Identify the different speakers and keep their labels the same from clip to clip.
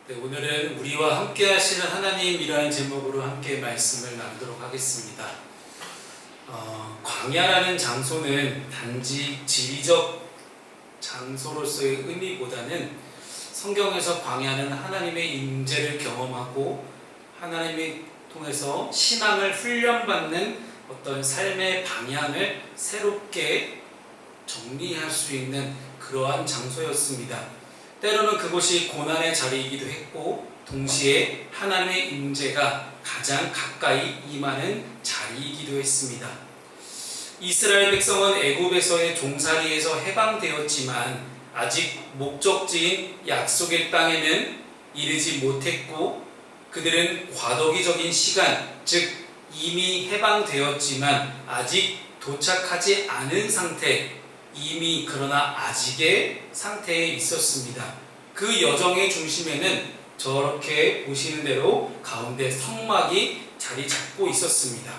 Speaker 1: 네, 오늘은 우리와 함께 하시는 하나님이라는 제목으로 함께 말씀을 나누도록 하겠습니다. 광야라는 장소는 단지 지리적 장소로서의 의미보다는 성경에서 광야는 하나님의 임재를 경험하고 하나님을 통해서 신앙을 훈련받는 어떤 삶의 방향을 새롭게 정리할 수 있는 그러한 장소였습니다. 때로는 그곳이 고난의 자리이기도 했고 동시에 하나님의 임재가 가장 가까이 임하는 자리이기도 했습니다. 이스라엘 백성은 애굽에서의 종살이에서 해방되었지만 아직 목적지인 약속의 땅에는 이르지 못했고 그들은 과도기적인 시간, 즉 이미 해방되었지만 아직 도착하지 않은 상태, 이미 그러나 아직의 상태에 있었습니다. 그 여정의 중심에는 저렇게 보시는 대로 가운데 성막이 자리 잡고 있었습니다.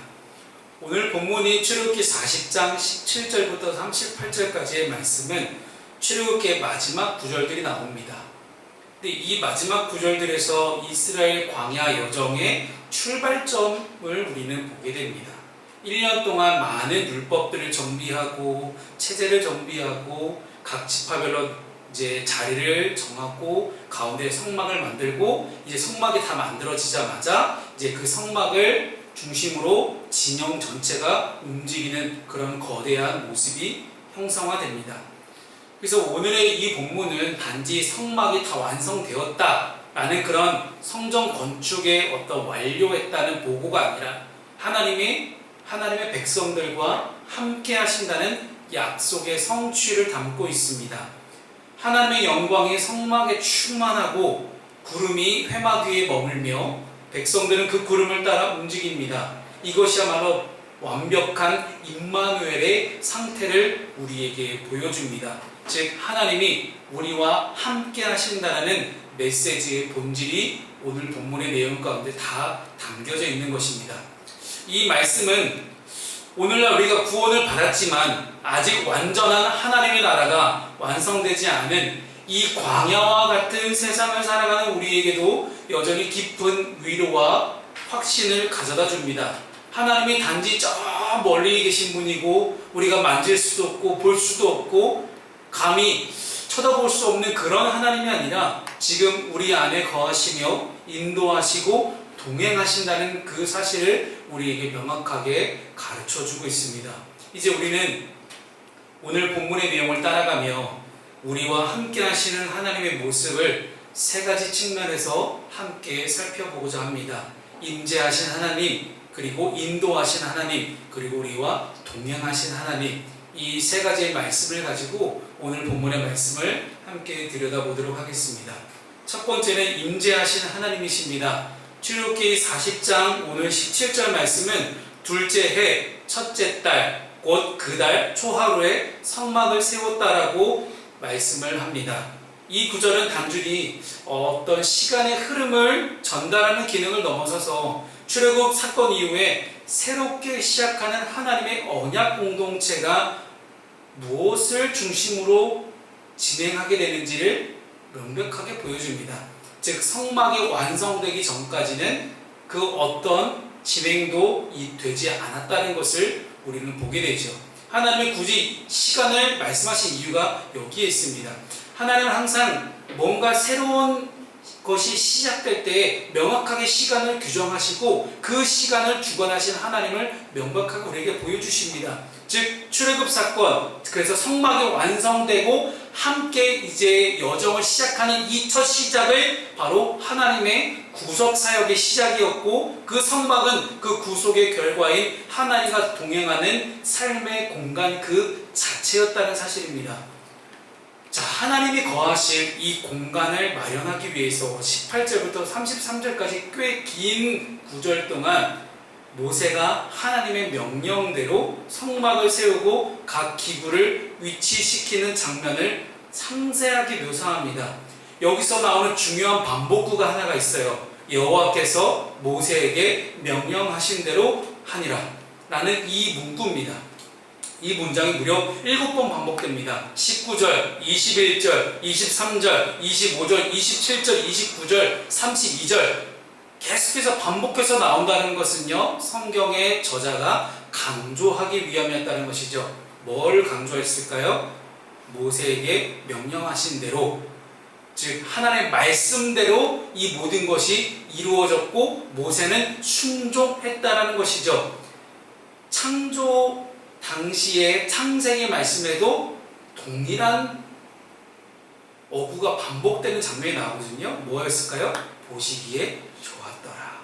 Speaker 1: 오늘 본문이 출애굽기 40장 17절부터 38절까지의 말씀은 출애굽기의 마지막 구절들이 나옵니다. 근데 이 마지막 구절들에서 이스라엘 광야 여정의 출발점을 우리는 보게 됩니다. 1년 동안 많은 율법들을 정비하고 체제를 정비하고 각 지파별로 이제 자리를 정하고 가운데 성막을 만들고 이제 성막이 다 만들어지자마자 이제 그 성막을 중심으로 진영 전체가 움직이는 그런 거대한 모습이 형성화됩니다. 그래서 오늘의 이 본문은 단지 성막이 다 완성되었다라는 그런 성전 건축의 어떤 완료했다는 보고가 아니라 하나님의 백성들과 함께 하신다는 약속의 성취를 담고 있습니다. 하나님의 영광이 성막에 충만하고 구름이 회막 위에 머물며 백성들은 그 구름을 따라 움직입니다. 이것이야말로 완벽한 임마누엘의 상태를 우리에게 보여줍니다. 즉 하나님이 우리와 함께 하신다는 메시지의 본질이 오늘 본문의 내용 가운데 다 담겨져 있는 것입니다. 이 말씀은 오늘날 우리가 구원을 받았지만 아직 완전한 하나님의 나라가 완성되지 않은 이 광야와 같은 세상을 살아가는 우리에게도 여전히 깊은 위로와 확신을 가져다 줍니다. 하나님이 단지 저 멀리 계신 분이고 우리가 만질 수도 없고 볼 수도 없고 감히 쳐다볼 수 없는 그런 하나님이 아니라 지금 우리 안에 거하시며 인도하시고 동행하신다는 그 사실을 우리에게 명확하게 가르쳐주고 있습니다. 이제 우리는 오늘 본문의 내용을 따라가며 우리와 함께 하시는 하나님의 모습을 세 가지 측면에서 함께 살펴보고자 합니다. 임재하신 하나님, 그리고 인도하신 하나님, 그리고 우리와 동행하신 하나님, 이 세 가지의 말씀을 가지고 오늘 본문의 말씀을 함께 들여다보도록 하겠습니다. 첫 번째는 임재하신 하나님이십니다. 출애굽기 40장 오늘 17절 말씀은 둘째 해 첫째 달 곧 그 달 초하루에 성막을 세웠다라고 말씀을 합니다. 이 구절은 단순히 어떤 시간의 흐름을 전달하는 기능을 넘어서서 출애굽 사건 이후에 새롭게 시작하는 하나님의 언약 공동체가 무엇을 중심으로 진행하게 되는지를 명백하게 보여줍니다. 즉 성막이 완성되기 전까지는 그 어떤 진행도 되지 않았다는 것을 우리는 보게 되죠. 하나님이 굳이 시간을 말씀하신 이유가 여기에 있습니다. 하나님은 항상 뭔가 새로운 것이 시작될 때 명확하게 시간을 규정하시고 그 시간을 주관하신 하나님을 명백하게 우리에게 보여주십니다. 즉 출애굽 사건, 그래서 성막이 완성되고 함께 이제 여정을 시작하는 이 첫 시작을 바로 하나님의 구속 사역의 시작이었고 그 성막은 그 구속의 결과인 하나님과 동행하는 삶의 공간 그 자체였다는 사실입니다. 자, 하나님이 거하실 이 공간을 마련하기 위해서 18절부터 33절까지 꽤 긴 구절 동안 모세가 하나님의 명령대로 성막을 세우고 각 기구를 위치시키는 장면을 상세하게 묘사합니다. 여기서 나오는 중요한 반복구가 하나가 있어요. 여호와께서 모세에게 명령하신 대로 하니라 라는 이 문구입니다. 이 문장이 무려 7번 반복됩니다. 19절, 21절, 23절, 25절, 27절, 29절, 32절 계속해서 반복해서 나온다는 것은요, 성경의 저자가 강조하기 위함이었다는 것이죠. 뭘 강조했을까요? 모세에게 명령하신 대로, 즉 하나님의 말씀대로 이 모든 것이 이루어졌고 모세는 순종했다는 것이죠. 창조 당시의 창세기 말씀에도 동일한 어구가 반복되는 장면이 나오거든요. 뭐였을까요? 보시기에 좋았더라.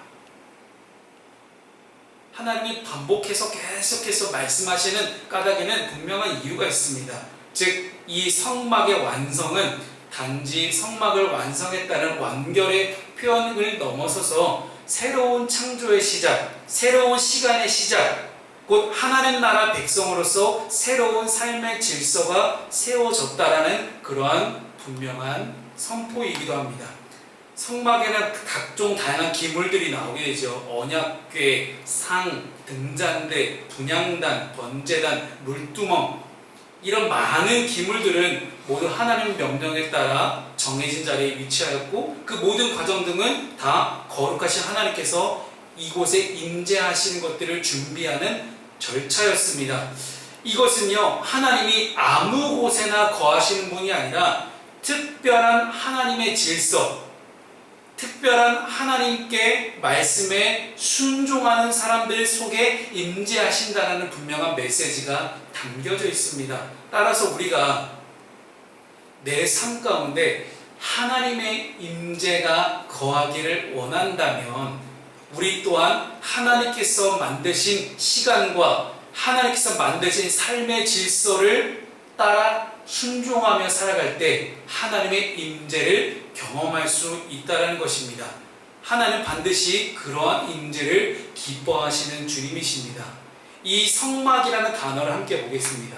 Speaker 1: 하나님이 반복해서 계속해서 말씀하시는 까닭에는 분명한 이유가 있습니다. 즉 이 성막의 완성은 단지 성막을 완성했다는 완결의 표현을 넘어서서 새로운 창조의 시작, 새로운 시간의 시작, 곧 하나님 나라 백성으로서 새로운 삶의 질서가 세워졌다라는 그러한 분명한 선포이기도 합니다. 성막에는 각종 다양한 기물들이 나오게 되죠. 언약궤, 상, 등잔대, 분향단, 번제단, 물두멍, 이런 많은 기물들은 모두 하나님 명령에 따라 정해진 자리에 위치하였고 그 모든 과정 등은 다 거룩하신 하나님께서 이곳에 임재하시는 것들을 준비하는 절차였습니다. 이것은요, 하나님이 아무 곳에나 거하시는 분이 아니라 특별한 하나님의 질서, 특별한 하나님께 말씀에 순종하는 사람들 속에 임재하신다는 분명한 메시지가 담겨져 있습니다. 따라서 우리가 내 삶 가운데 하나님의 임재가 거하기를 원한다면 우리 또한 하나님께서 만드신 시간과 하나님께서 만드신 삶의 질서를 따라 순종하며 살아갈 때 하나님의 임재를 경험할 수 있다는 것입니다. 하나님 반드시 그러한 임재를 기뻐하시는 주님이십니다. 이 성막이라는 단어를 함께 보겠습니다.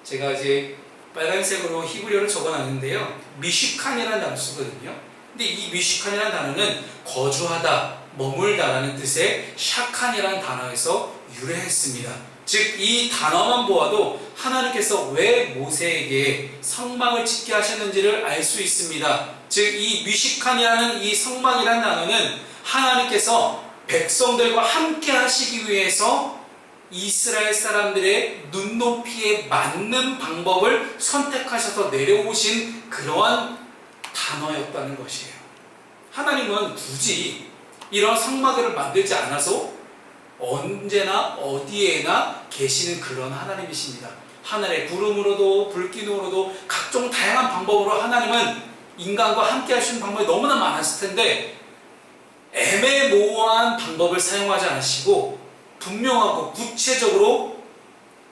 Speaker 1: 제가 이제 빨간색으로 히브리어를 적어놨는데요, 미슈칸이라는 단어를 쓰거든요. 근데 이 미슈칸이라는 단어는 거주하다, 머물다라는 뜻의 샤칸이라는 단어에서 유래했습니다. 즉 이 단어만 보아도 하나님께서 왜 모세에게 성막을 짓게 하셨는지를 알 수 있습니다. 즉 이 미슈칸이라는 이 성막이라는 단어는 하나님께서 백성들과 함께 하시기 위해서 이스라엘 사람들의 눈높이에 맞는 방법을 선택하셔서 내려오신 그러한 단어였다는 것이에요. 하나님은 굳이 이런 성막을 만들지 않아서 언제나 어디에나 계시는 그런 하나님이십니다. 하늘의 구름으로도 불기둥으로도 각종 다양한 방법으로 하나님은 인간과 함께 하시는 방법이 너무나 많았을 텐데 애매모호한 방법을 사용하지 않으시고 분명하고 구체적으로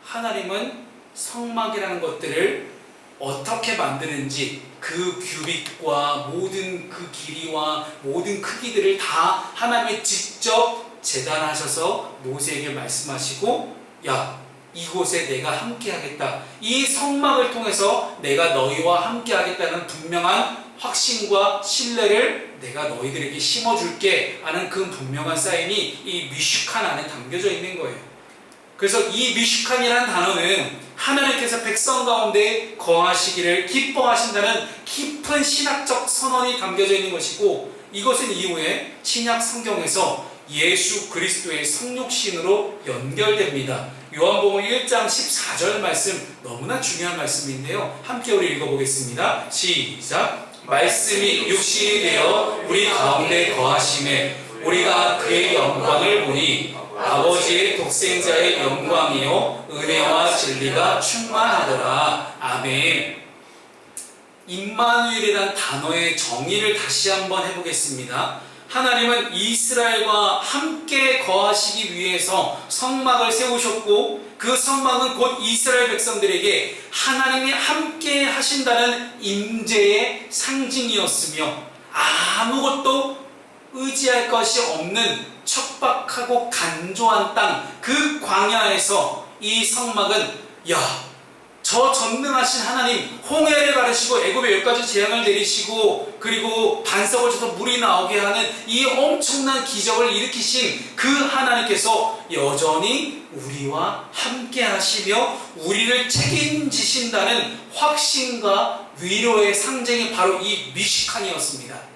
Speaker 1: 하나님은 성막이라는 것들을 어떻게 만드는지 그 규빗과 모든 그 길이와 모든 크기들을 다 하나님이 직접 재단하셔서 모세에게 말씀하시고, 야, 이곳에 내가 함께 하겠다, 이 성막을 통해서 내가 너희와 함께 하겠다는 분명한 확신과 신뢰를 내가 너희들에게 심어줄게 하는 그 분명한 사인이 이 미슈칸 안에 담겨져 있는 거예요. 그래서 이 미슈칸이라는 단어는 하나님께서 백성 가운데 거하시기를 기뻐하신다는 깊은 신학적 선언이 담겨져 있는 것이고, 이것은 이후에 신약 성경에서 예수 그리스도의 성육신으로 연결됩니다. 요한복음 1장 14절 말씀, 너무나 중요한 말씀인데요, 함께 우리 읽어보겠습니다. 시작. 말씀이 육신이 되어 우리 가운데 거하심에 우리가 그의 영광을 보니 아버지의 독생자의 영광이요 은혜와 진리가 충만하더라. 아멘. 임마누엘이라는 단어의 정의를 다시 한번 해보겠습니다. 하나님은 이스라엘과 함께 거하시기 위해서 성막을 세우셨고, 그 성막은 곧 이스라엘 백성들에게 하나님이 함께 하신다는 임재의 상징이었으며, 아무것도 의지할 것이 없는 척박하고 간조한 땅, 그 광야에서 이 성막은, 야, 저 전능하신 하나님, 홍해를 가르시고 애굽에 10가지 재앙을 내리시고 그리고 반석을 쳐서 물이 나오게 하는 이 엄청난 기적을 일으키신 그 하나님께서 여전히 우리와 함께 하시며 우리를 책임지신다는 확신과 위로의 상징이 바로 이 미시칸이었습니다.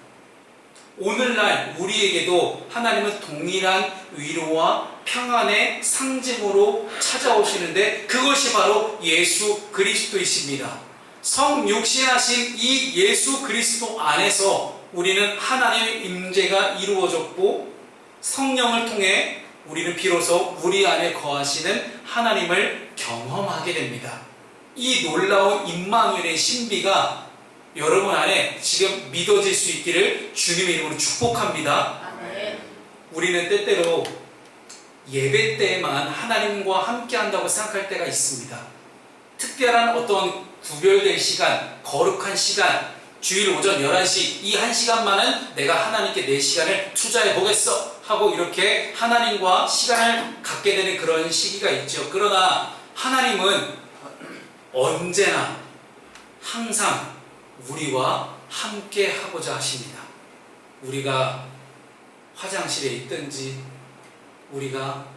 Speaker 1: 오늘날 우리에게도 하나님은 동일한 위로와 평안의 상징으로 찾아오시는데 그것이 바로 예수 그리스도이십니다. 성육신하신 이 예수 그리스도 안에서 우리는 하나님의 임재가 이루어졌고 성령을 통해 우리는 비로소 우리 안에 거하시는 하나님을 경험하게 됩니다. 이 놀라운 임마누엘의 신비가 여러분 안에 지금 믿어질 수 있기를 주님의 이름으로 축복합니다.
Speaker 2: 아멘.
Speaker 1: 우리는 때때로 예배 때만 하나님과 함께 한다고 생각할 때가 있습니다. 특별한 어떤 구별된 시간, 거룩한 시간, 주일 오전 11시 이 한 시간만은 내가 하나님께 내 시간을 투자해 보겠어 하고 이렇게 하나님과 시간을 갖게 되는 그런 시기가 있죠. 그러나 하나님은 언제나 항상 우리와 함께 하고자 하십니다. 우리가 화장실에 있든지 우리가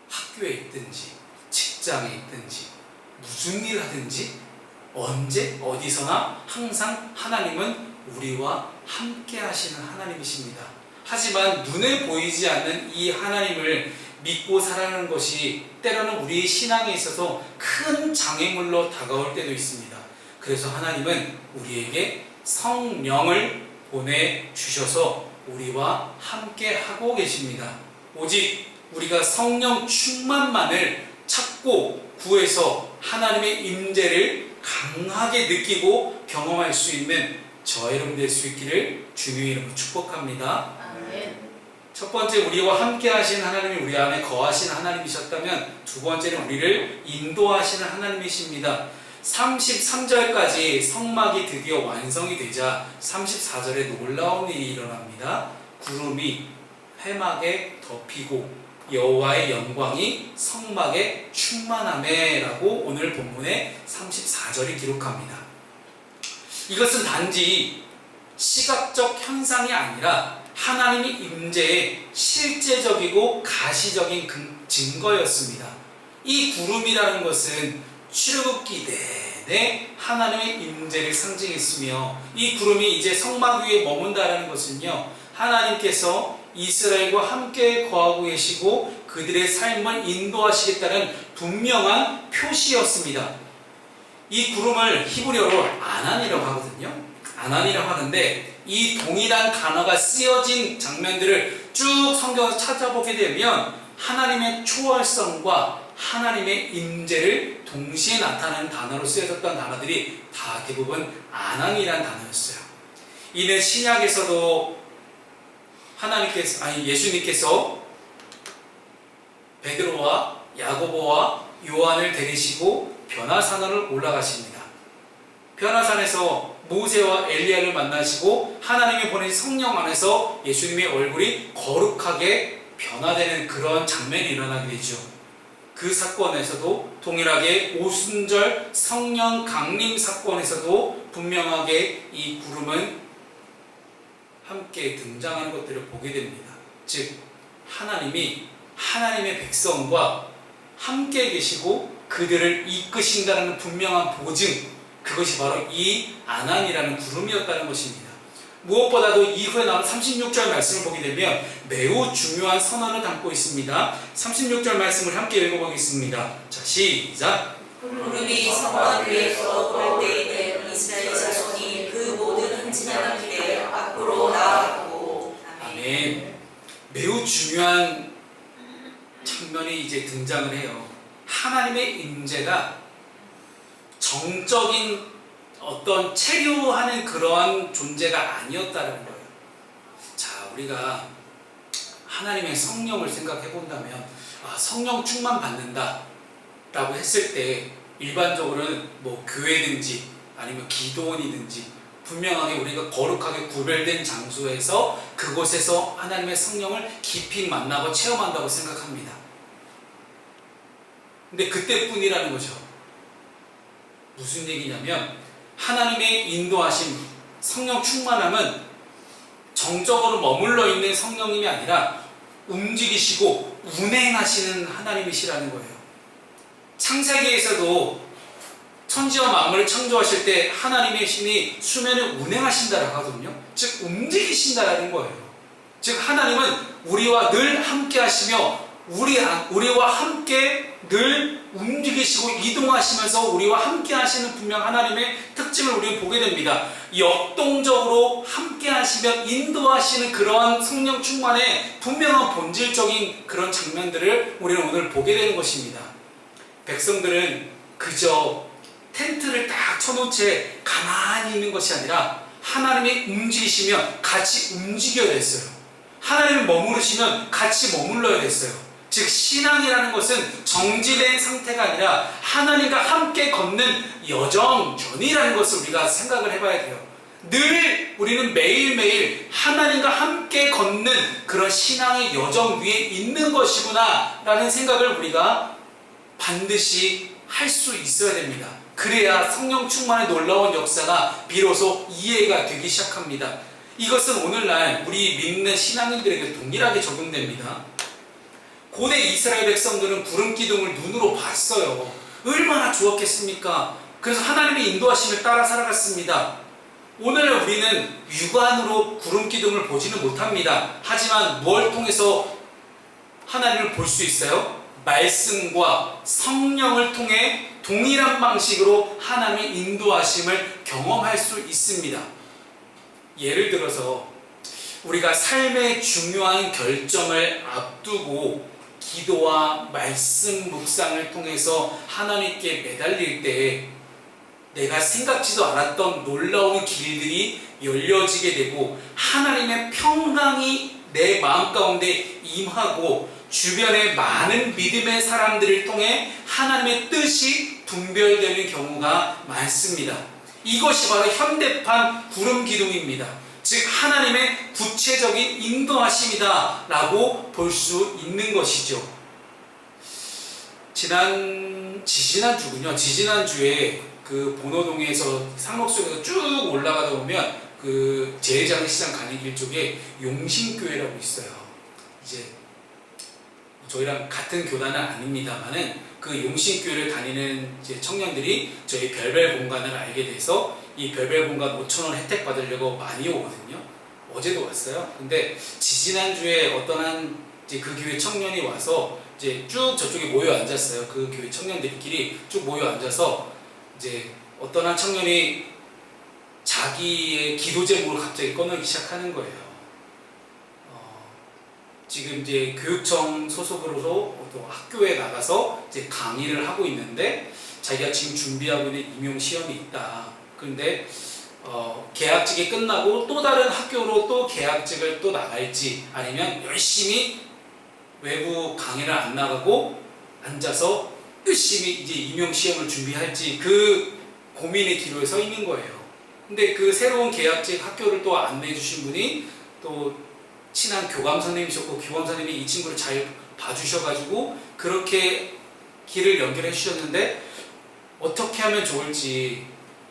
Speaker 1: 학교에 있든지 직장에 있든지 무슨 일 하든지 언제 어디서나 항상 하나님은 우리와 함께 하시는 하나님이십니다. 하지만 눈에 보이지 않는 이 하나님을 믿고 살아가는 것이 때로는 우리의 신앙에 있어서 큰 장애물로 다가올 때도 있습니다. 그래서 하나님은 우리에게 성령을 보내주셔서 우리와 함께 하고 계십니다. 오직 우리가 성령 충만만을 찾고 구해서 하나님의 임재를 강하게 느끼고 경험할 수 있는 저와 여러분 될 수 있기를 주님의 이름으로 축복합니다.
Speaker 2: 아멘.
Speaker 1: 첫 번째, 우리와 함께 하신 하나님이 우리 안에 거하시는 하나님이셨다면 두 번째는 우리를 인도하시는 하나님이십니다. 33절까지 성막이 드디어 완성이 되자 34절에 놀라운 일이 일어납니다. 구름이 회막에 덮이고 여호와의 영광이 성막에 충만하매라고 오늘 본문의 34절이 기록합니다. 이것은 단지 시각적 현상이 아니라 하나님의 임재의 실제적이고 가시적인 증거였습니다. 이 구름이라는 것은 출애굽기 내내 하나님의 임재를 상징했으며 이 구름이 이제 성막 위에 머문다라는 것은요, 하나님께서 이스라엘과 함께 거하고 계시고 그들의 삶을 인도하시겠다는 분명한 표시였습니다. 이 구름을 히브리어로 아난이라고 하거든요. 아난이라고 하는데 이 동일한 단어가 쓰여진 장면들을 쭉 성경에서 찾아보게 되면 하나님의 초월성과 하나님의 임재를 동시에 나타내는 단어로 쓰여졌던 단어들이 다 대부분 아난이라는 단어였어요. 이는 신약에서도 예수님께서 베드로와 야고보와 요한을 데리시고 변화산으로 올라가십니다. 변화산에서 모세와 엘리야를 만나시고 하나님이 보내신 성령 안에서 예수님의 얼굴이 거룩하게 변화되는 그런 장면이 일어나게 되죠. 그 사건에서도 동일하게 오순절 성령 강림 사건에서도 분명하게 이 구름은 함께 등장하는 것들을 보게 됩니다. 즉 하나님이 하나님의 백성과 함께 계시고 그들을 이끄신다는 분명한 보증, 그것이 바로 이 아난이라는 구름이었다는 것입니다. 무엇보다도 이후에 나온 36절 말씀을 보게 되면 매우 중요한 선언을 담고 있습니다. 36절 말씀을 함께 읽어보겠습니다. 자, 시작!
Speaker 2: 구름이 성막 위에서 볼 때에 이스라엘 자손이 그 모든 행진하는 길에 앞으로 나아가고.
Speaker 1: 아멘. 매우 중요한 장면이 이제 등장을 해요. 하나님의 임재가 정적인 어떤 체류하는 그러한 존재가 아니었다는 거예요. 자, 우리가 하나님의 성령을 생각해 본다면 성령 충만 받는다 라고 했을 때 일반적으로는 뭐 교회든지 아니면 기도원이든지 분명하게 우리가 거룩하게 구별된 장소에서 그곳에서 하나님의 성령을 깊이 만나고 체험한다고 생각합니다. 근데 그때뿐이라는 거죠. 무슨 얘기냐면 하나님의 인도하심, 성령 충만함은 정적으로 머물러 있는 성령님이 아니라 움직이시고 운행하시는 하나님이시라는 거예요. 창세기에서도 천지와 만물을 창조하실 때 하나님의 신이 수면에 운행하신다라고 하거든요. 즉 움직이신다라는 거예요. 즉 하나님은 우리와 늘 함께 하시며 우리와 함께 늘 움직이시고 이동하시면서 우리와 함께 하시는 분명 하나님의 특징을 우리는 보게 됩니다. 역동적으로 함께 하시며 인도하시는 그러한 성령 충만의 분명한 본질적인 그런 장면들을 우리는 오늘 보게 되는 것입니다. 백성들은 그저 텐트를 딱 쳐놓은 채 가만히 있는 것이 아니라 하나님이 움직이시면 같이 움직여야 됐어요. 하나님이 머무르시면 같이 머물러야 됐어요. 즉 신앙이라는 것은 정지된 상태가 아니라 하나님과 함께 걷는 여정전이라는 것을 우리가 생각을 해봐야 돼요. 늘 우리는 매일매일 하나님과 함께 걷는 그런 신앙의 여정 위에 있는 것이구나 라는 생각을 우리가 반드시 할 수 있어야 됩니다. 그래야 성령 충만의 놀라운 역사가 비로소 이해가 되기 시작합니다. 이것은 오늘날 우리 믿는 신앙인들에게 동일하게 적용됩니다. 고대 이스라엘 백성들은 구름 기둥을 눈으로 봤어요. 얼마나 좋았겠습니까? 그래서 하나님의 인도하심을 따라 살아갔습니다. 오늘 우리는 육안으로 구름 기둥을 보지는 못합니다. 하지만 무엇을 통해서 하나님을 볼 수 있어요? 말씀과 성령을 통해 동일한 방식으로 하나님의 인도하심을 경험할 수 있습니다. 예를 들어서 우리가 삶의 중요한 결정을 앞두고 기도와 말씀 묵상을 통해서 하나님께 매달릴 때 내가 생각지도 않았던 놀라운 길들이 열려지게 되고 하나님의 평강이 내 마음 가운데 임하고 주변의 많은 믿음의 사람들을 통해 하나님의 뜻이 분별되는 경우가 많습니다. 이것이 바로 현대판 구름 기둥입니다. 즉 하나님의 구체적인 인도하심이다 라고 볼 수 있는 것이죠. 지지난주에 그 본호동에서 상록수에서 쭉 올라가다 보면 그 제일장시장 가는 길 쪽에 용신교회라고 있어요. 이제 저희랑 같은 교단은 아닙니다만은 그 용신교회를 다니는 이제 청년들이 저희 별별 공간을 알게 돼서 이 별별 공간 5,000원 혜택 받으려고 많이 오거든요. 어제도 왔어요. 근데 지지난주에 어떤 이제 그 교회 청년이 와서 이제 쭉 저쪽에 모여 앉았어요. 그 교회 청년들끼리 쭉 모여 앉아서 이제 어떤 한 청년이 자기의 기도 제목을 갑자기 꺼내기 시작하는 거예요. 지금 이제 교육청 소속으로서 또 학교에 나가서 이제 강의를 하고 있는데 자기가 지금 준비하고 있는 임용 시험이 있다. 그런데 계약직이 끝나고 또 다른 학교로 또 계약직을 또 나갈지 아니면 열심히 외부 강의를 안 나가고 앉아서 열심히 이제 임용 시험을 준비할지 그 고민의 기로에 서 있는 거예요. 근데 그 새로운 계약직 학교를 또 안내해 주신 분이 또 친한 교감 선생님이셨고 교감 선생님이 이 친구를 잘 봐주셔가지고 그렇게 길을 연결해 주셨는데 어떻게 하면 좋을지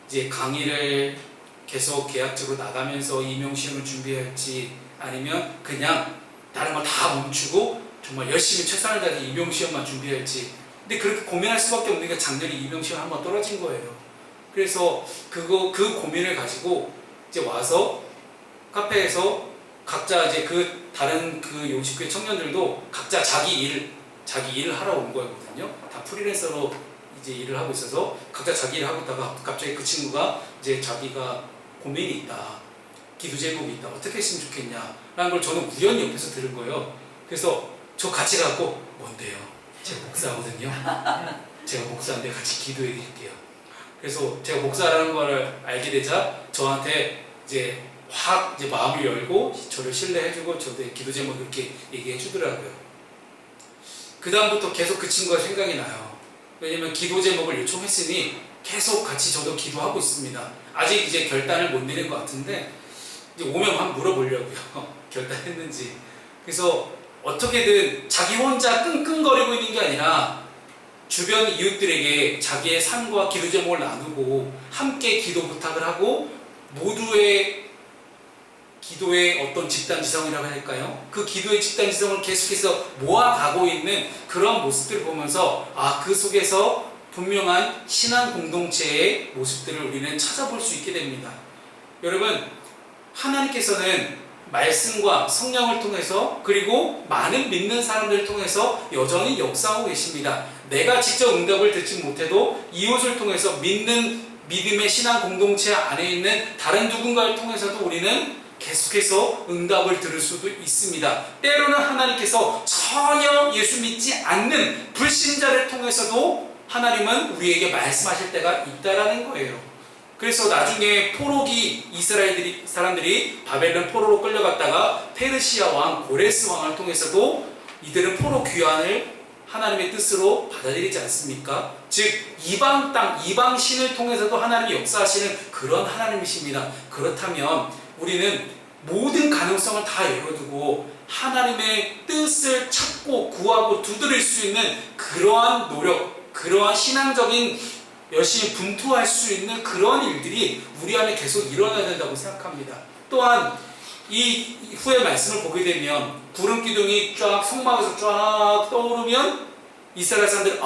Speaker 1: 이제 강의를 계속 계약직으로 나가면서 임용시험을 준비할지 아니면 그냥 다른 거 다 멈추고 정말 열심히 최선을 다해서 임용시험만 준비할지 근데 그렇게 고민할 수밖에 없는 게 작년에 임용시험 한번 떨어진 거예요. 그래서 그 고민을 가지고 이제 와서 카페에서 각자 이제 그 다른 그 용식교회 청년들도 각자 자기 일을 하러 온 거거든요. 다 프리랜서로 이제 일을 하고 있어서 각자 자기 일을 하고 있다가 갑자기 그 친구가 이제 자기가 고민이 있다, 기도 제목이 있다, 어떻게 했으면 좋겠냐 라는 걸 저는 우연히 옆에서 들은 거예요. 그래서 저 같이 가고 뭔데요? 제가 목사거든요. 제가 목사인데 같이 기도해 드릴게요. 그래서 제가 목사라는 걸 알게 되자 저한테 이제 확 이제 마음을 열고 저를 신뢰해주고 저도 기도 제목 이렇게 얘기해 주더라고요. 그 다음부터 계속 그 친구가 생각이 나요. 왜냐면 기도 제목을 요청했으니 계속 같이 저도 기도하고 있습니다. 아직 이제 결단을 못 내린 것 같은데 이제 오면 한번 물어보려고요. 결단했는지. 그래서 어떻게든 자기 혼자 끙끙거리고 있는 게 아니라 주변 이웃들에게 자기의 삶과 기도 제목을 나누고 함께 기도 부탁을 하고 모두의 기도의 어떤 집단지성이라고 할까요? 그 기도의 집단지성을 계속해서 모아가고 있는 그런 모습들을 보면서 그 속에서 분명한 신앙 공동체의 모습들을 우리는 찾아볼 수 있게 됩니다. 여러분, 하나님께서는 말씀과 성령을 통해서 그리고 많은 믿는 사람들을 통해서 여전히 역사하고 계십니다. 내가 직접 응답을 듣지 못해도 이웃을 통해서 믿음의 신앙 공동체 안에 있는 다른 누군가를 통해서도 우리는 계속해서 응답을 들을 수도 있습니다. 때로는 하나님께서 전혀 예수 믿지 않는 불신자를 통해서도 하나님은 우리에게 말씀하실 때가 있다라는 거예요. 그래서 나중에 포로기 이스라엘 사람들이 바벨론 포로로 끌려갔다가 페르시아 왕 고레스 왕을 통해서도 이들은 포로 귀환을 하나님의 뜻으로 받아들이지 않습니까? 즉 이방 땅, 이방 신을 통해서도 하나님이 역사하시는 그런 하나님이십니다. 그렇다면 우리는 모든 가능성을 다 열어두고 하나님의 뜻을 찾고 구하고 두드릴 수 있는 그러한 노력, 그러한 신앙적인 열심히 분투할 수 있는 그런 일들이 우리 안에 계속 일어나야 된다고 생각합니다. 또한 이 후의 말씀을 보게 되면 구름 기둥이 쫙 성막에서 쫙 떠오르면 이스라엘 사람들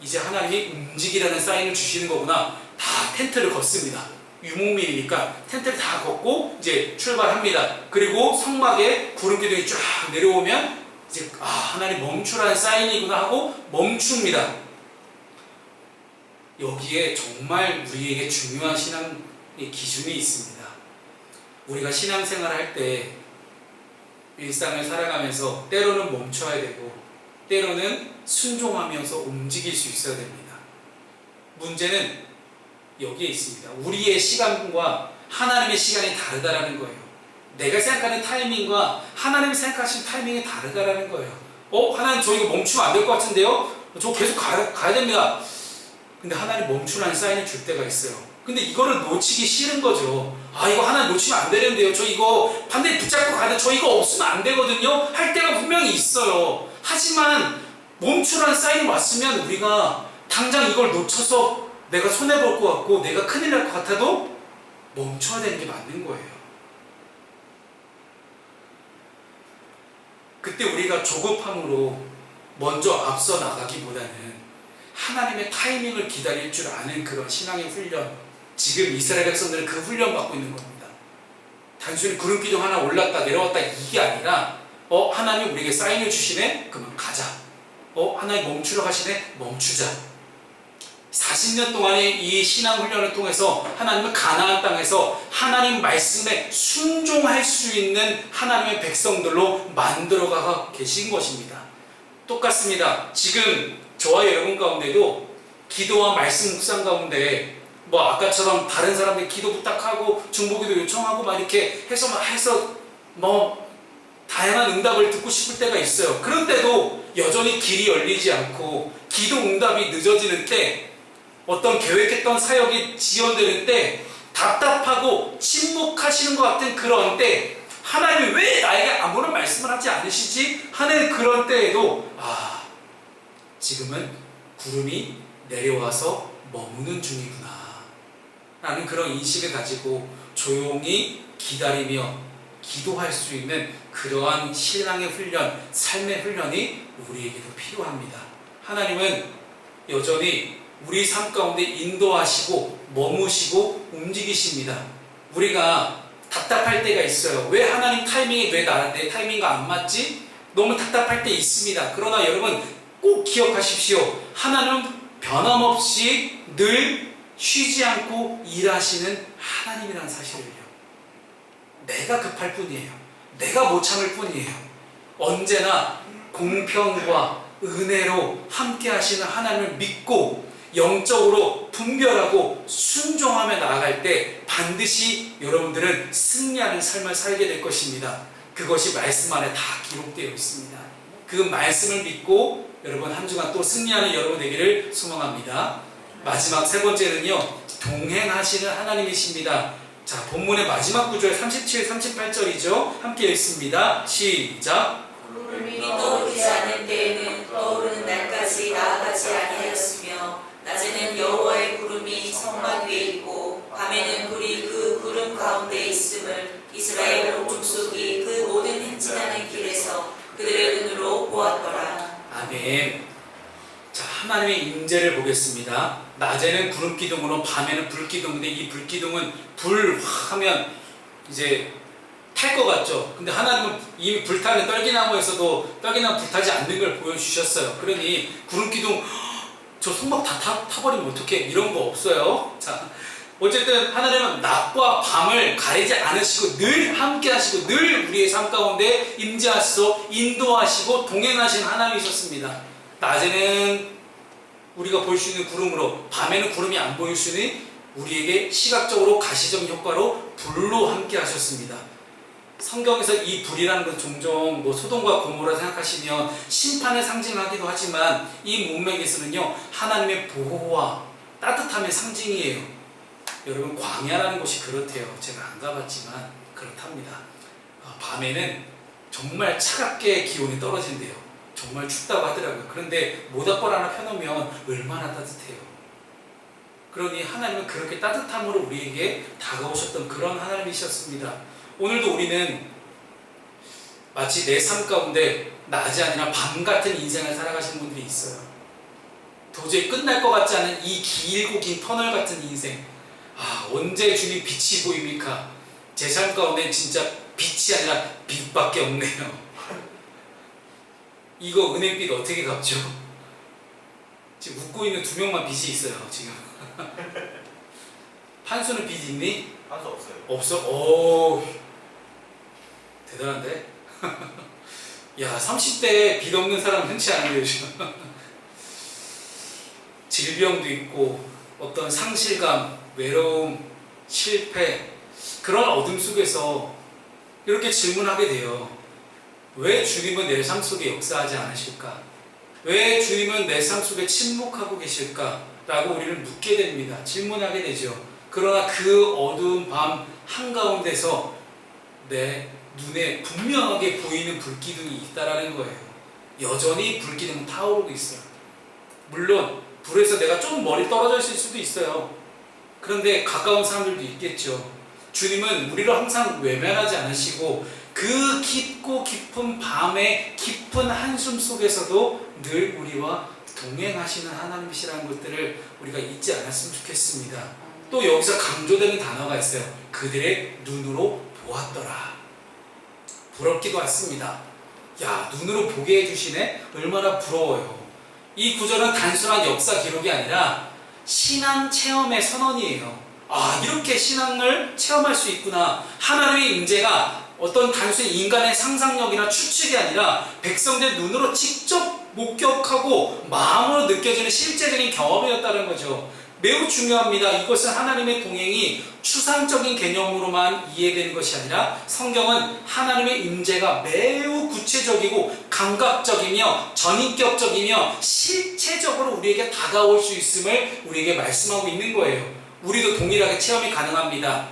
Speaker 1: 이제 하나님이 움직이라는 사인을 주시는 거구나. 다 텐트를 걷습니다. 유목민이니까 텐트를 다 걷고 이제 출발합니다. 그리고 성막에 구름 기둥이 쫙 내려오면 이제 하나님 멈추라는 사인이구나 하고 멈춥니다. 여기에 정말 우리에게 중요한 신앙의 기준이 있습니다. 우리가 신앙생활을 할 때 일상을 살아가면서 때로는 멈춰야 되고 때로는 순종하면서 움직일 수 있어야 됩니다. 문제는 여기에 있습니다. 우리의 시간과 하나님의 시간이 다르다라는 거예요. 내가 생각하는 타이밍과 하나님이 생각하시는 타이밍이 다르다라는 거예요. 하나님 저 이거 멈추면 안 될 것 같은데요? 저 계속 가야 됩니다. 근데 하나님 멈추라는 사인을 줄 때가 있어요. 근데 이거를 놓치기 싫은 거죠. 이거 하나님 놓치면 안 되는데요. 저 이거 반대에 붙잡고 가는데 저 이거 없으면 안 되거든요. 할 때가 분명히 있어요. 하지만 멈추라는 사인이 왔으면 우리가 당장 이걸 놓쳐서 내가 손해볼 것 같고 내가 큰일 날 것 같아도 멈춰야 되는 게 맞는 거예요. 그때 우리가 조급함으로 먼저 앞서 나가기보다는 하나님의 타이밍을 기다릴 줄 아는 그런 신앙의 훈련, 지금 이스라엘 백성들은 그 훈련 받고 있는 겁니다. 단순히 구름 기둥 하나 올랐다 내려왔다 이게 아니라 하나님 우리에게 사인을 주시네? 그러면 가자. 하나님 멈추러 가시네? 멈추자. 40년 동안의 이 신앙 훈련을 통해서 하나님은 가나안 땅에서 하나님 말씀에 순종할 수 있는 하나님의 백성들로 만들어가 계신 것입니다. 똑같습니다. 지금 저와 여러분 가운데도 기도와 말씀 묵상 가운데 아까처럼 다른 사람들 기도 부탁하고 중보기도 요청하고 이렇게 해서 다양한 응답을 듣고 싶을 때가 있어요. 그런 때도 여전히 길이 열리지 않고 기도 응답이 늦어지는 때, 어떤 계획했던 사역이 지연되는 때, 답답하고 침묵하시는 것 같은 그런 때, 하나님이 왜 나에게 아무런 말씀을 하지 않으시지? 하는 그런 때에도 지금은 구름이 내려와서 머무는 중이구나 라는 그런 인식을 가지고 조용히 기다리며 기도할 수 있는 그러한 신앙의 훈련, 삶의 훈련이 우리에게도 필요합니다. 하나님은 여전히 우리 삶 가운데 인도하시고 머무시고 움직이십니다. 우리가 답답할 때가 있어요. 왜 하나님 타이밍이 왜 내 타이밍과 안 맞지? 너무 답답할 때 있습니다. 그러나 여러분 꼭 기억하십시오. 하나님은 변함없이 늘 쉬지 않고 일하시는 하나님이라는 사실을요. 내가 급할 뿐이에요. 내가 못 참을 뿐이에요. 언제나 공평과 은혜로 함께 하시는 하나님을 믿고 영적으로 분별하고 순종하며 나아갈 때 반드시 여러분들은 승리하는 삶을 살게 될 것입니다. 그것이 말씀 안에 다 기록되어 있습니다. 그 말씀을 믿고 여러분 한 주간 또 승리하는 여러분 되기를 소망합니다. 마지막 세 번째는요, 동행하시는 하나님이십니다. 자, 본문의 마지막 구절 37, 38절이죠. 함께 읽습니다. 시작.
Speaker 2: 구름이 떠오르지 않을 때에는 떠오르는 날까지 이르기까지 나아가지 아니하였으며 낮에는 여호와의 구름이 성막 위에 있고 밤에는 불이 그 구름 가운데 있음을 이스라엘 온 족속이 그 모든 행진하는 길에서 그들의 눈으로 보았더라.
Speaker 1: 아멘. 자, 하나님의 임재를 보겠습니다. 낮에는 구름 기둥으로 밤에는 불 기둥인데 이 불 기둥은 불 확 하면 이제 탈 것 같죠. 근데 하나님은 이미 불타는 떨기나무에서도 떨기나무 불타지 않는 걸 보여주셨어요. 그러니 구름 기둥 저 성막 다 타버리면 어떡해, 이런 거 없어요. 자, 어쨌든 하나님은 낮과 밤을 가리지 않으시고 늘 함께 하시고 늘 우리의 삶 가운데 임재하시고 인도하시고 동행하신 하나님이셨습니다. 낮에는 우리가 볼 수 있는 구름으로, 밤에는 구름이 안 보일 수 있는 우리에게 시각적으로 가시적 효과로 불로 함께 하셨습니다. 성경에서 이 불이라는 건 종종 소돔과 고모라 생각하시면 심판을 상징하기도 하지만 이 문맥에서는요, 하나님의 보호와 따뜻함의 상징이에요. 여러분, 광야라는 곳이 그렇대요. 제가 안 가봤지만 그렇답니다. 밤에는 정말 차갑게 기온이 떨어진대요. 정말 춥다고 하더라고요. 그런데 모닥불 하나 펴놓으면 얼마나 따뜻해요. 그러니 하나님은 그렇게 따뜻함으로 우리에게 다가오셨던 그런 하나님이셨습니다. 오늘도 우리는 마치 내 삶 가운데 낮이 아니라 밤 같은 인생을 살아가시는 분들이 있어요. 도저히 끝날 것 같지 않은 이 길고 긴 터널 같은 인생. 언제 주님 빛이 보입니까? 제 삶 가운데 진짜 빛이 아니라 빛밖에 없네요. 이거 은행빛 어떻게 갚죠? 지금 웃고 있는 2명만 빛이 있어요, 지금. 판수는 빛 있니?
Speaker 3: 판수 없어요.
Speaker 1: 없어? 오, 대단한데? 야, 30대에 빛 없는 사람은 흔치 않은데요, 요즘. 질병도 있고, 어떤 상실감, 외로움, 실패, 그런 어둠 속에서 이렇게 질문하게 돼요. 왜 주님은 내 삶 속에 역사하지 않으실까? 왜 주님은 내 삶 속에 침묵하고 계실까? 라고 우리를 묻게 됩니다. 질문하게 되죠. 그러나 그 어두운 밤 한가운데서 내 눈에 분명하게 보이는 불기둥이 있다라는 거예요. 여전히 불기둥은 타오르고 있어요. 물론 불에서 내가 좀 멀리 떨어져 있을 수도 있어요. 그런데 가까운 사람들도 있겠죠. 주님은 우리를 항상 외면하지 않으시고 그 깊고 깊은 밤의 깊은 한숨 속에서도 늘 우리와 동행하시는 하나님이시라는 것들을 우리가 잊지 않았으면 좋겠습니다. 또 여기서 강조되는 단어가 있어요. 그들의 눈으로 보았더라. 부럽기도 했습니다. 야, 눈으로 보게 해주시네? 얼마나 부러워요. 이 구절은 단순한 역사 기록이 아니라 신앙 체험의 선언이에요. 이렇게 신앙을 체험할 수 있구나. 하나님의 임재가 어떤 단순히 인간의 상상력이나 추측이 아니라 백성들 눈으로 직접 목격하고 마음으로 느껴지는 실제적인 경험이었다는 거죠. 매우 중요합니다. 이것은 하나님의 동행이 추상적인 개념으로만 이해되는 것이 아니라 성경은 하나님의 임재가 매우 구체적이고 감각적이며 전인격적이며 실체적으로 우리에게 다가올 수 있음을 우리에게 말씀하고 있는 거예요. 우리도 동일하게 체험이 가능합니다.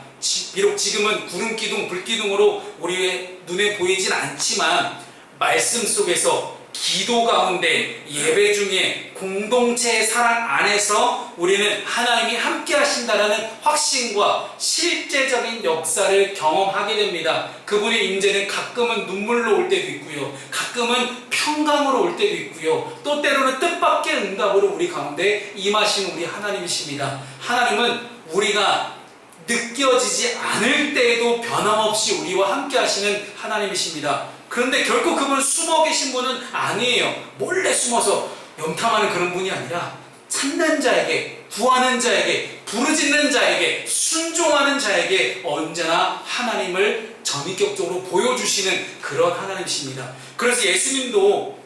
Speaker 1: 비록 지금은 구름 기둥, 불 기둥으로 우리의 눈에 보이진 않지만 말씀 속에서 기도 가운데 예배 중에 공동체의 사랑 안에서 우리는 하나님이 함께 하신다는 확신과 실제적인 역사를 경험하게 됩니다. 그분의 임재는 가끔은 눈물로 올 때도 있고요. 가끔은 평강으로 올 때도 있고요. 또 때로는 뜻밖의 응답으로 우리 가운데 임하시는 우리 하나님이십니다. 하나님은 우리가 느껴지지 않을 때에도 변함없이 우리와 함께 하시는 하나님이십니다. 그런데 결코 그분은 숨어 계신 분은 아니에요. 몰래 숨어서 염탐하는 그런 분이 아니라 찾는 자에게, 구하는 자에게, 부르짖는 자에게, 순종하는 자에게 언제나 하나님을 전인격적으로 보여주시는 그런 하나님이십니다. 그래서 예수님도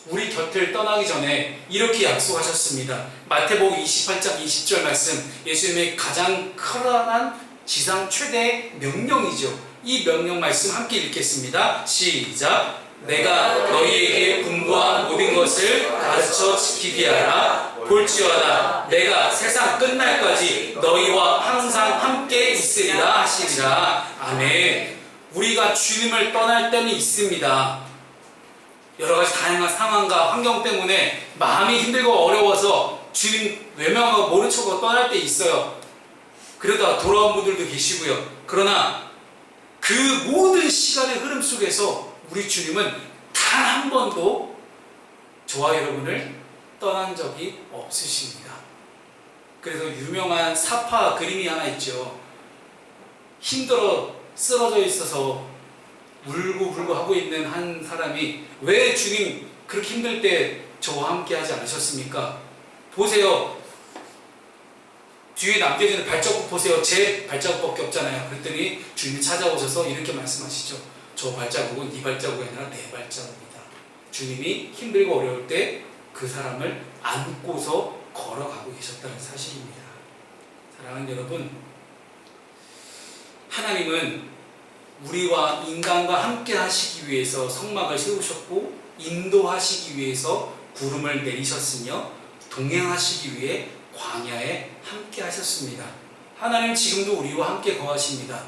Speaker 1: 우리 곁을 떠나기 전에 이렇게 약속하셨습니다. 마태복음 28장 20절 말씀, 예수님의 가장 커다란 지상 최대의 명령이죠. 이 명령 말씀 함께 읽겠습니다. 시작. 내가 너희에게 분부한 모든 것을 가르쳐 지키게 하라. 볼지어다 내가 세상 끝날까지 너희와 항상 함께 있으리라 하시리라. 아멘. 우리가 주님을 떠날 때는 있습니다. 여러 가지 다양한 상황과 환경 때문에 마음이 힘들고 어려워서 주님 외면하고 모른 척하고 떠날 때 있어요. 그러다가 돌아온 분들도 계시고요. 그러나 그 모든 시간의 흐름 속에서 우리 주님은 단 한 번도 저와 여러분을 떠난 적이 없으십니다. 그래서 유명한 사파 그림이 하나 있죠. 힘들어 쓰러져 있어서 울고 하고 있는 한 사람이 왜 주님 그렇게 힘들 때 저와 함께 하지 않으셨습니까? 보세요. 뒤에 남겨지는 발자국 보세요. 제 발자국밖에 없잖아요. 그랬더니 주님이 찾아오셔서 이렇게 말씀하시죠. 저 발자국은 네 발자국이 아니라 내 발자국이다. 주님이 힘들고 어려울 때 그 사람을 안고서 걸어가고 계셨다는 사실입니다. 사랑하는 여러분, 하나님은 우리와 인간과 함께 하시기 위해서 성막을 세우셨고 인도하시기 위해서 구름을 내리셨으며 동행하시기 위해 광야에 함께 하셨습니다. 하나님 지금도 우리와 함께 거하십니다.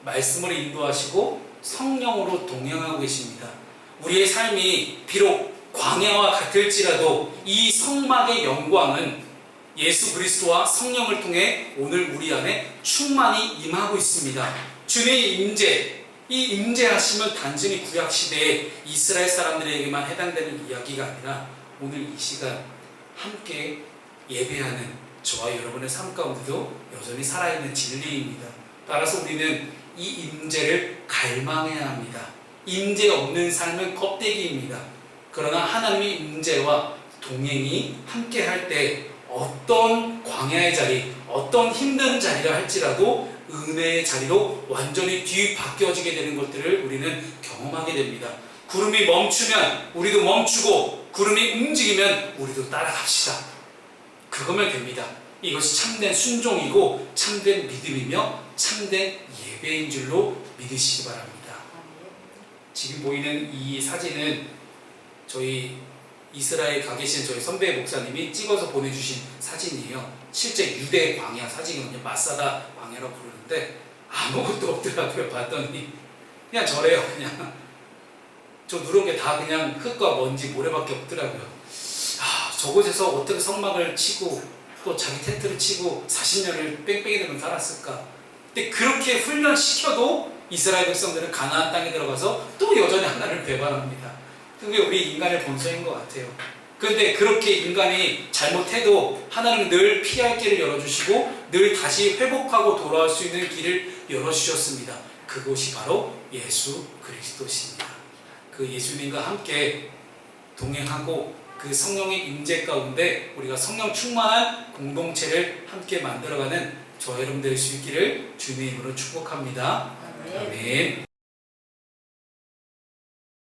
Speaker 1: 말씀으로 인도하시고 성령으로 동행하고 계십니다. 우리의 삶이 비록 광야와 같을지라도 이 성막의 영광은 예수 그리스도와 성령을 통해 오늘 우리 안에 충만히 임하고 있습니다. 주님의 임재, 이 임재하심은 단순히 구약시대에 이스라엘 사람들에게만 해당되는 이야기가 아니라 오늘 이 시간 함께 예배하는 저와 여러분의 삶 가운데도 여전히 살아있는 진리입니다. 따라서 우리는 이 임재를 갈망해야 합니다. 임재 없는 삶은 껍데기입니다. 그러나 하나님의 임재와 동행이 함께 할 때 어떤 광야의 자리, 어떤 힘든 자리라 할지라도 은혜의 자리로 완전히 뒤바뀌어지게 되는 것들을 우리는 경험하게 됩니다. 구름이 멈추면 우리도 멈추고 구름이 움직이면 우리도 따라갑시다. 그거면 됩니다. 이것이 참된 순종이고 참된 믿음이며 참된 예배인 줄로 믿으시기 바랍니다. 지금 보이는 이 사진은 저희 이스라엘 가 계신 저희 선배 목사님이 찍어서 보내주신 사진이에요. 실제 유대 광야 사진이거든요. 마사다 광야라고 부르는데 아무것도 없더라고요. 봤더니 그냥 저래요. 그냥 저 누런 게 다 그냥 흙과 먼지 모래밖에 없더라고요. 저곳에서 어떻게 성막을 치고 또 자기 텐트를 치고 40년을 뺑뺑이들면 살았을까. 근데 그렇게 훈련시켜도 이스라엘 백성들은 가나안 땅에 들어가서 또 여전히 하나님을 배반합니다. 그게 우리 인간의 본성인 것 같아요. 그런데 그렇게 인간이 잘못해도 하나님은 늘 피할 길을 열어주시고 늘 다시 회복하고 돌아올 수 있는 길을 열어주셨습니다. 그곳이 바로 예수 그리스도십니다. 그 예수님과 함께 동행하고 그 성령의 임재 가운데 우리가 성령 충만한 공동체를 함께 만들어가는 저 여러분 될 수 있기를 주님의 이름으로 축복합니다. 아멘.